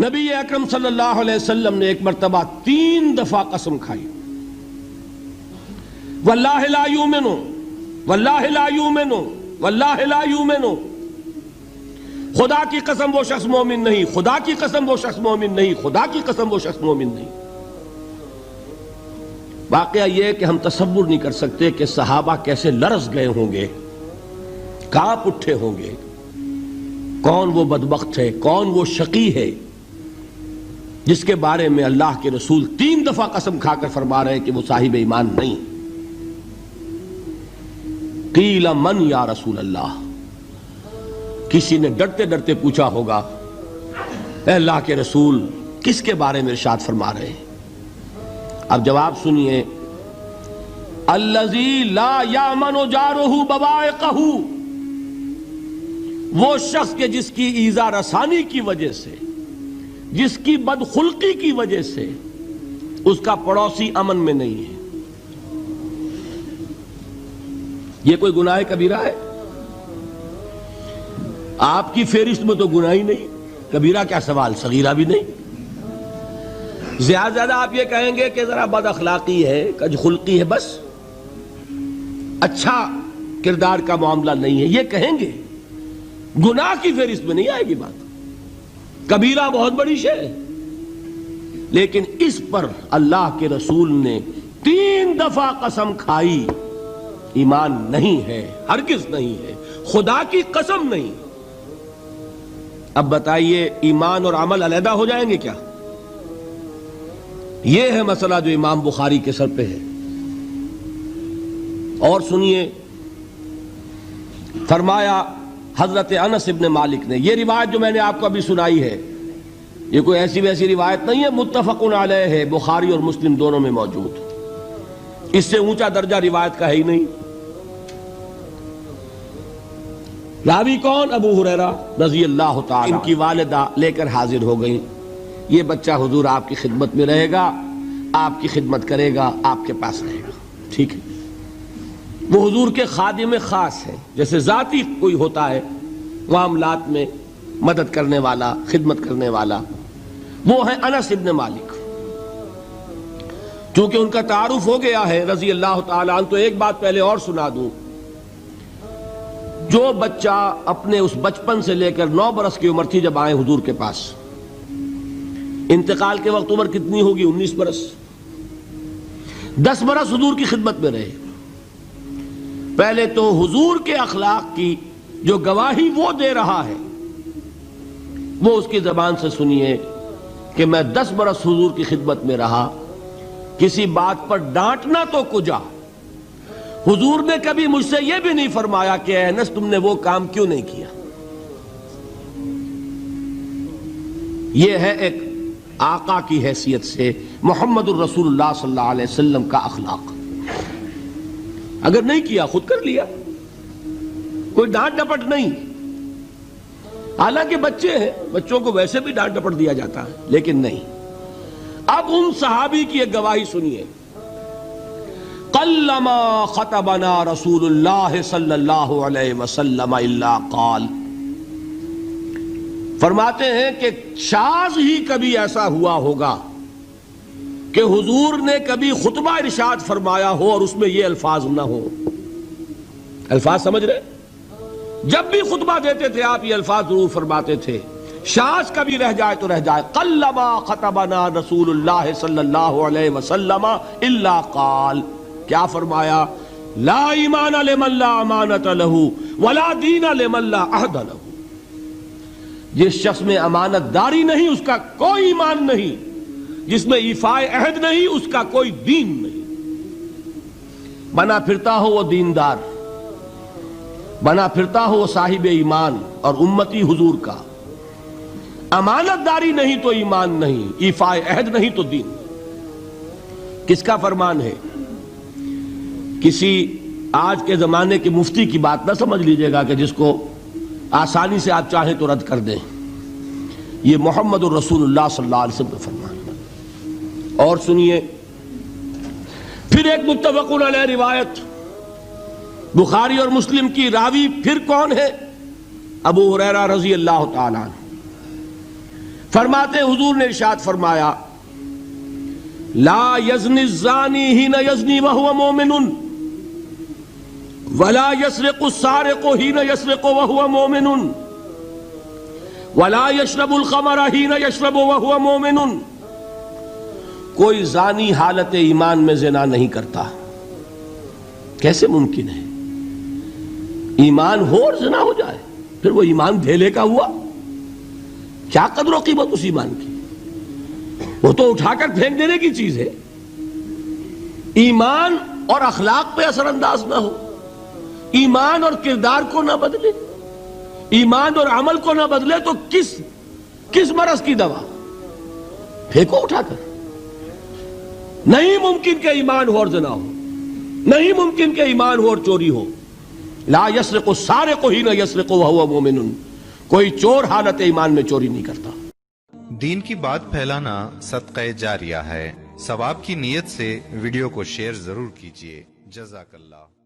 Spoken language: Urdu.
نبی اکرم صلی اللہ علیہ وسلم نے ایک مرتبہ 3 دفعہ قسم کھائی، واللہ لا یؤمنو، واللہ لا یؤمنو، واللہ لا یؤمنو، خدا کی قسم وہ شخص مومن نہیں، خدا کی قسم وہ شخص مومن نہیں، خدا کی قسم وہ شخص مومن نہیں۔ واقعہ یہ کہ ہم تصور نہیں کر سکتے کہ صحابہ کیسے لرز گئے ہوں گے، کانپ اٹھے ہوں گے، کون وہ بدبخت ہے، کون وہ شقی ہے جس کے بارے میں اللہ کے رسول 3 دفعہ قسم کھا کر فرما رہے ہیں کہ وہ صاحب ایمان نہیں۔ قیل من یا رسول اللہ، کسی نے ڈرتے ڈرتے پوچھا ہوگا اے اللہ کے رسول کس کے بارے میں ارشاد فرما رہے ہیں؟ اب جواب سنیے، الذی لا یامن جارہ بوائقہ، وہ شخص کے جس کی ایذا رسانی کی وجہ سے، جس کی بدخلقی کی وجہ سے اس کا پڑوسی امن میں نہیں ہے۔ یہ کوئی گناہ کبیرہ ہے؟ آپ کی فہرست میں تو گناہ ہی نہیں، کبیرہ کیا سوال، صغیرہ بھی نہیں۔ زیادہ آپ یہ کہیں گے کہ ذرا بد اخلاقی ہے، کج خلقی ہے، بس اچھا کردار کا معاملہ نہیں ہے، یہ کہیں گے، گناہ کی فہرست میں نہیں آئے گی بات۔ کبیرہ بہت بڑی شے ہے، لیکن اس پر اللہ کے رسول نے 3 دفعہ قسم کھائی، ایمان نہیں ہے، ہرگز نہیں ہے، خدا کی قسم نہیں۔ اب بتائیے ایمان اور عمل علیحدہ ہو جائیں گے کیا؟ یہ ہے مسئلہ جو امام بخاری کے سر پہ ہے۔ اور سنیے، فرمایا حضرت انس ابن مالک نے، یہ روایت جو میں نے آپ کو ابھی سنائی ہے یہ کوئی ایسی ویسی روایت نہیں ہے، متفق علیہ ہے، بخاری اور مسلم دونوں میں موجود، اس سے اونچا درجہ روایت کا ہے ہی نہیں۔ راوی کون؟ ابو ہریرہ رضی اللہ تعالی، ان کی والدہ لے کر حاضر ہو گئیں، یہ بچہ حضور آپ کی خدمت میں رہے گا، آپ کی خدمت کرے گا، آپ کے پاس رہے گا، ٹھیک ہے۔ وہ حضور کے خادم خاص ہیں، جیسے ذاتی کوئی ہوتا ہے معاملات میں مدد کرنے والا، خدمت کرنے والا، وہ ہیں انس ابن مالک۔ چونکہ ان کا تعارف ہو گیا ہے رضی اللہ تعالیٰ عنہ، تو ایک بات پہلے اور سنا دوں، جو بچہ اپنے اس بچپن سے لے کر 9 برس کی عمر تھی جب آئے حضور کے پاس، انتقال کے وقت عمر کتنی ہوگی؟ 19 برس، 10 برس حضور کی خدمت میں رہے۔ پہلے تو حضور کے اخلاق کی جو گواہی وہ دے رہا ہے وہ اس کی زبان سے سنیے کہ میں 10 برس حضور کی خدمت میں رہا، کسی بات پر ڈانٹنا تو کجا، حضور نے کبھی مجھ سے یہ بھی نہیں فرمایا کہ اے انس تم نے وہ کام کیوں نہیں کیا۔ یہ ہے ایک آقا کی حیثیت سے محمد الرسول اللہ صلی اللہ علیہ وسلم کا اخلاق۔ اگر نہیں کیا خود کر لیا، کوئی ڈانٹ ڈپٹ نہیں، حالانکہ بچے ہیں، بچوں کو ویسے بھی ڈانٹ ڈپٹ دیا جاتا ہے، لیکن نہیں۔ اب ان صحابی کی ایک گواہی سنیے، قلما خطبنا رسول اللہ صلی اللہ علیہ وسلم الا قال، فرماتے ہیں کہ شاذ ہی کبھی ایسا ہوا ہوگا کہ حضور نے کبھی خطبہ ارشاد فرمایا ہو اور اس میں یہ الفاظ نہ ہو۔ الفاظ سمجھ رہے؟ جب بھی خطبہ دیتے تھے آپ یہ الفاظ ضرور فرماتے تھے، شاذ کبھی رہ جائے تو رہ جائے، قلما خطبنا رسول اللہ صلی اللہ علیہ وسلم الا قال، کیا فرمایا؟ لا ایمان لمن لا امانت لہ ولا دین لمن لا عہد لہ، جس شخص میں امانت داری نہیں اس کا کوئی ایمان نہیں، جس میں ایفائے عہد نہیں اس کا کوئی دین نہیں۔ بنا پھرتا ہو وہ دیندار، بنا پھرتا ہو وہ صاحب ایمان اور امتی حضور کا، امانت داری نہیں تو ایمان نہیں، ایفائے عہد نہیں تو دین۔ کس کا فرمان ہے؟ کسی آج کے زمانے کے مفتی کی بات نہ سمجھ لیجئے گا کہ جس کو آسانی سے آپ چاہیں تو رد کر دیں، یہ محمد الرسول اللہ صلی اللہ علیہ وسلم کا فرمان۔ اور سنیے پھر ایک متفق علیہ روایت بخاری اور مسلم کی، راوی پھر کون ہے؟ ابو ہریرہ رضی اللہ تعالیٰ عنہ۔ فرماتے حضور نے ارشاد فرمایا لا یزنی الزانی حین یزنی وہو مومن ولا یسرق السارق حین یسرق وہو مومن ولا یشرب الخمر حین یشرب وہو مومن. کوئی زانی حالت ایمان میں زنا نہیں کرتا. کیسے ممکن ہے؟ ایمان ہو اور زنا ہو جائے، پھر وہ ایمان دھیلے کا ہوا؟ کیا قدر و قیمت اس ایمان کی؟ وہ تو اٹھا کر پھینک دینے کی چیز ہے. ایمان اور اخلاق پہ اثر انداز نہ ہو، ایمان اور کردار کو نہ بدلے، ایمان اور عمل کو نہ بدلے تو کس مرض کی دوا؟ پھینکو اٹھا کر. نہیں ممکن کہ ایمان ہو اور زنا ہو، نہیں ممکن کہ ایمان ہو اور چوری ہو. لا یسرق السارق حین یسرق وہو مومن. کوئی چور حالت ایمان میں چوری نہیں کرتا. دین کی بات پھیلانا صدقہ جاریہ ہے. ثواب کی نیت سے ویڈیو کو شیئر ضرور کیجیے. جزاک اللہ.